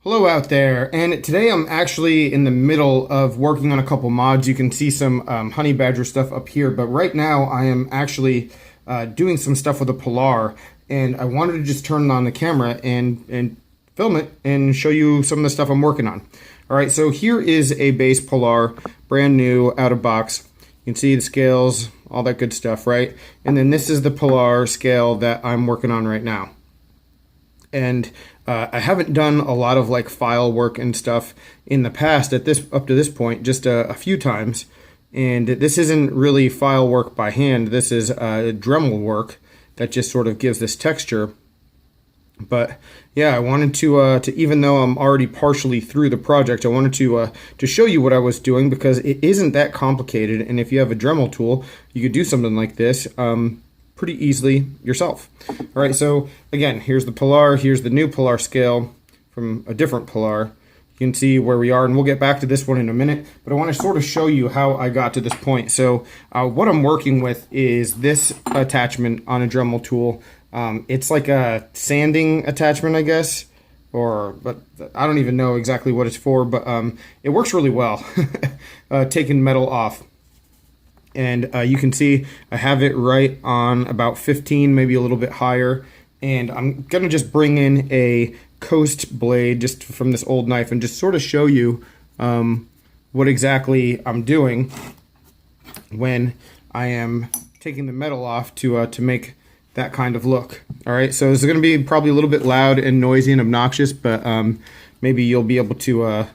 Hello out there, and today I'm actually in the middle of working on a couple mods. You can see some honey badger stuff up here, but right now I am actually doing some stuff with a Pilar, and I wanted to just turn on the camera and film it and show you some of the stuff I'm working on. Alright, so here is a base Pilar, brand new, out of box. You can see the scales, all that good stuff, right? And then this is the Pilar scale that I'm working on right now. And I haven't done a lot of like file work and stuff in the past up to this point, just a few times. And this isn't really file work by hand. This is Dremel work that just sort of gives this texture. But yeah, I wanted to even though I'm already partially through the project, I wanted to show you what I was doing because it isn't that complicated. And if you have a Dremel tool, you could do something like this pretty easily yourself. All right, so again, here's the Pilar, here's the new Pilar scale from a different Pilar. You can see where we are, and we'll get back to this one in a minute, but I want to sort of show you how I got to this point. So what I'm working with is this attachment on a Dremel tool. It's like a sanding attachment, I guess, but I don't even know exactly what it's for, but it works really well, taking metal off. And you can see I have it right on about 15, maybe a little bit higher. And I'm going to just bring in a coast blade just from this old knife and just sort of show you what exactly I'm doing when I am taking the metal off to make that kind of look. All right, so this is going to be probably a little bit loud and noisy and obnoxious, but maybe you'll be able to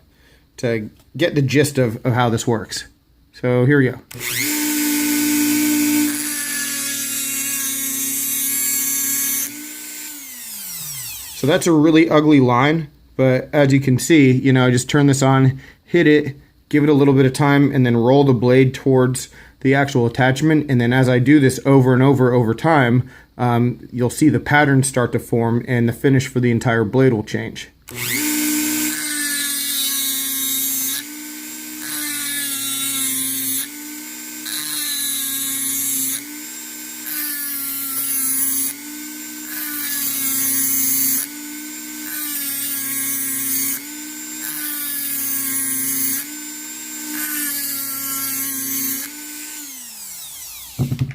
get the gist of how this works. So here we go. So that's a really ugly line, but as you can see, you know, I just turn this on, hit it, give it a little bit of time, and then roll the blade towards the actual attachment. And then as I do this over and over time, you'll see the pattern start to form and the finish for the entire blade will change.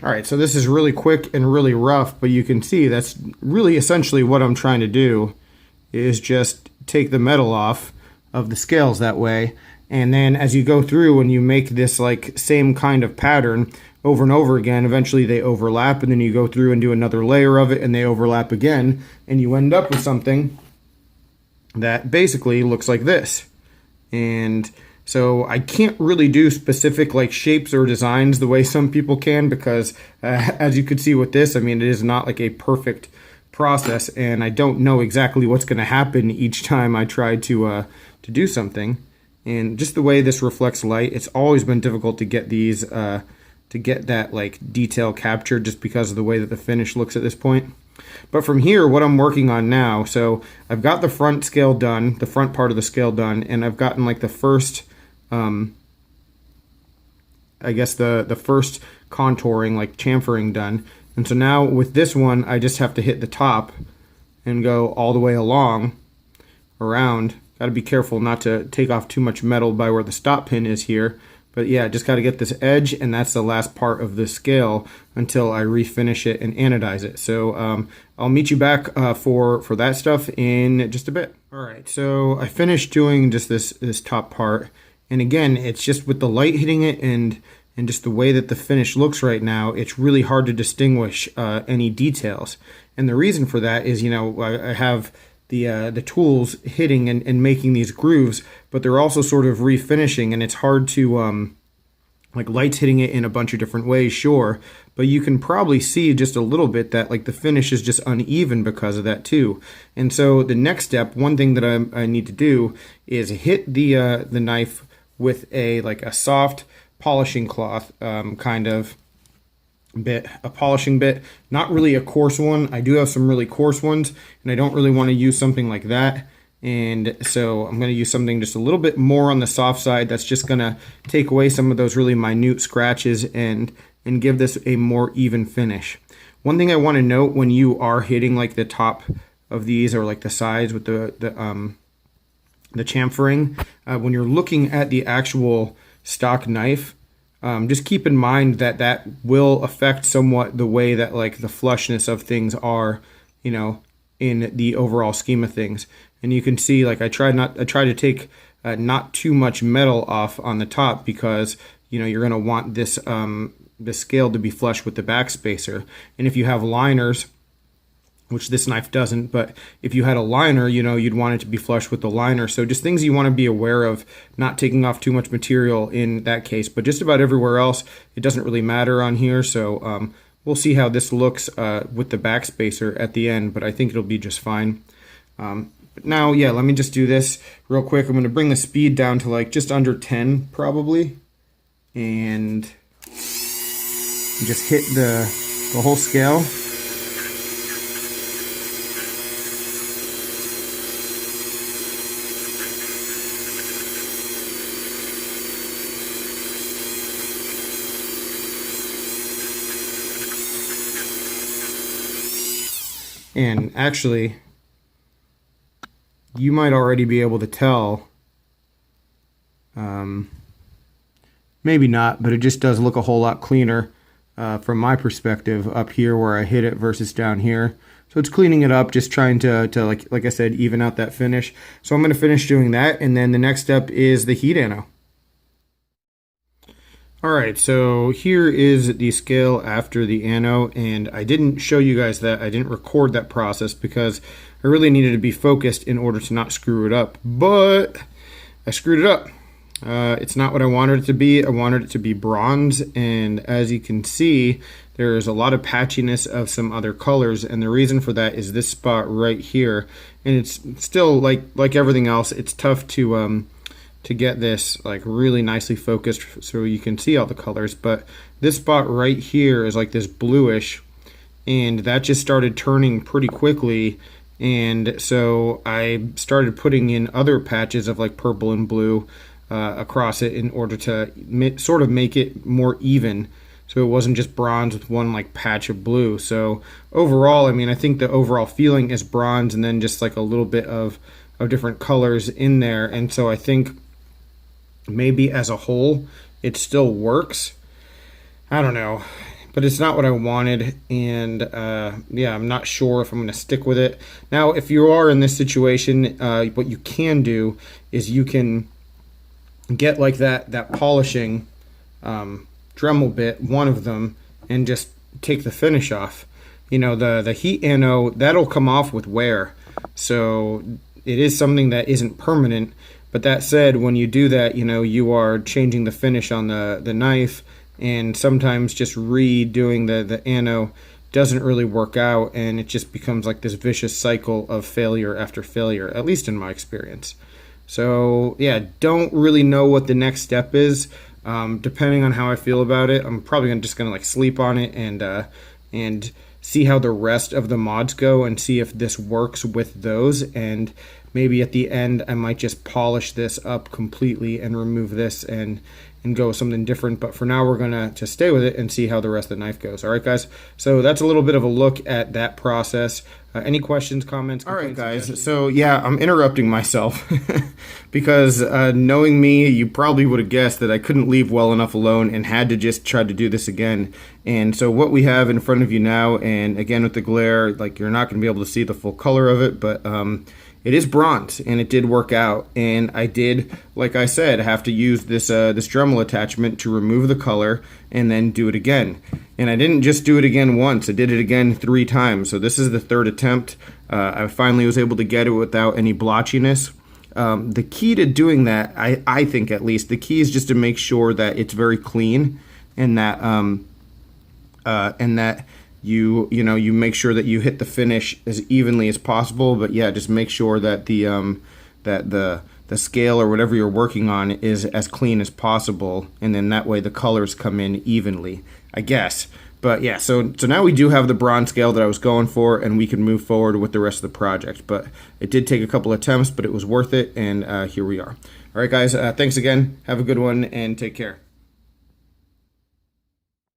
Alright, so this is really quick and really rough, but you can see that's really essentially what I'm trying to do is just take the metal off of the scales that way. And then as you go through and you make this like same kind of pattern over and over again, eventually they overlap, and then you go through and do another layer of it and they overlap again, and you end up with something that basically looks like this. And so I can't really do specific like shapes or designs the way some people can because as you could see with this, I mean, it is not like a perfect process, and I don't know exactly what's going to happen each time I try to do something. And just the way this reflects light, it's always been difficult to get these to get that like detail captured just because of the way that the finish looks at this point. But from here, what I'm working on now, so I've got the front scale done, the front part of the scale done, and I've gotten like the first I guess the first contouring, like chamfering, done. And so now with this one, I just have to hit the top and go all the way along around. Got to be careful not to take off too much metal by where the stop pin is here. But yeah, just got to get this edge, and that's the last part of the scale until I refinish it and anodize it. So I'll meet you back for that stuff in just a bit. All right, so I finished doing just this top part. And again, it's just with the light hitting it and just the way that the finish looks right now, it's really hard to distinguish any details. And the reason for that is, you know, I have the tools hitting and making these grooves, but they're also sort of refinishing, and it's hard to like light's hitting it in a bunch of different ways, sure, but you can probably see just a little bit that like the finish is just uneven because of that too. And so the next step, one thing that I need to do is hit the knife with a soft polishing cloth kind of bit, a polishing bit, not really a coarse one. I do have some really coarse ones, and I don't really want to use something like that. And so I'm going to use something just a little bit more on the soft side that's just going to take away some of those really minute scratches and give this a more even finish. One thing I want to note when you are hitting like the top of these or like the sides with the the chamfering. When you're looking at the actual stock knife, just keep in mind that that will affect somewhat the way that like the flushness of things are, you know, in the overall scheme of things. And you can see, like I try to take not too much metal off on the top, because you know you're going to want this the scale to be flush with the backspacer. And if you have liners, which this knife doesn't, but if you had a liner, you know, you'd want it to be flush with the liner. So just things you want to be aware of, not taking off too much material in that case. But just about everywhere else, it doesn't really matter on here. So we'll see how this looks with the backspacer at the end, but I think it'll be just fine. But now, yeah, let me just do this real quick. I'm going to bring the speed down to like just under 10 probably, and just hit the whole scale. And actually, you might already be able to tell, maybe not, but it just does look a whole lot cleaner from my perspective up here where I hit it versus down here. So it's cleaning it up, just trying to like I said, even out that finish. So I'm going to finish doing that, and then the next step is the heat ano. Alright, so here is the scale after the ano, and I didn't show you guys that. I didn't record that process because I really needed to be focused in order to not screw it up. But I screwed it up. It's not what I wanted it to be. I wanted it to be bronze, and as you can see, there's a lot of patchiness of some other colors, and the reason for that is this spot right here. And it's still like everything else, it's tough to get this like really nicely focused so you can see all the colors, but this spot right here is like this bluish, and that just started turning pretty quickly. And so I started putting in other patches of like purple and blue across it in order to sort of make it more even, so it wasn't just bronze with one like patch of blue. So overall, I mean, I think the overall feeling is bronze and then just like a little bit of different colors in there. And so I think maybe as a whole it still works. I don't know, but it's not what I wanted, and yeah, I'm not sure if I'm going to stick with it. Now, if you are in this situation, what you can do is you can get like that polishing Dremel bit, one of them, and just take the finish off. You know, the heat ano, that'll come off with wear, so it is something that isn't permanent. But that said, when you do that, you know, you are changing the finish on the knife, and sometimes just redoing the ano doesn't really work out, and it just becomes like this vicious cycle of failure after failure, at least in my experience. So yeah, don't really know what the next step is. Depending on how I feel about it, I'm probably just gonna like sleep on it and see how the rest of the mods go and see if this works with those. And maybe at the end I might just polish this up completely and remove this and go with something different. But for now, we're gonna just stay with it and see how the rest of the knife goes. All right, guys, so that's a little bit of a look at that process. Any questions, comments? All right, guys, so yeah, I'm interrupting myself because knowing me, you probably would have guessed that I couldn't leave well enough alone and had to just try to do this again. And so what we have in front of you now, and again with the glare, like you're not gonna be able to see the full color of it, but it is bronze, and it did work out. And I did, like I said, have to use this this Dremel attachment to remove the color and then do it again. And I didn't just do it again once, I did it again 3 times. So this is the 3rd attempt. I finally was able to get it without any blotchiness. The key to doing that, I think at least, the key is just to make sure that it's very clean, and that you make sure that you hit the finish as evenly as possible. But yeah, just make sure that the scale or whatever you're working on is as clean as possible, and then that way the colors come in evenly, I guess. But yeah, so now we do have the bronze scale that I was going for, and we can move forward with the rest of the project. But it did take a couple attempts, but it was worth it, and here we are. All right, guys, thanks again. Have a good one, and take care.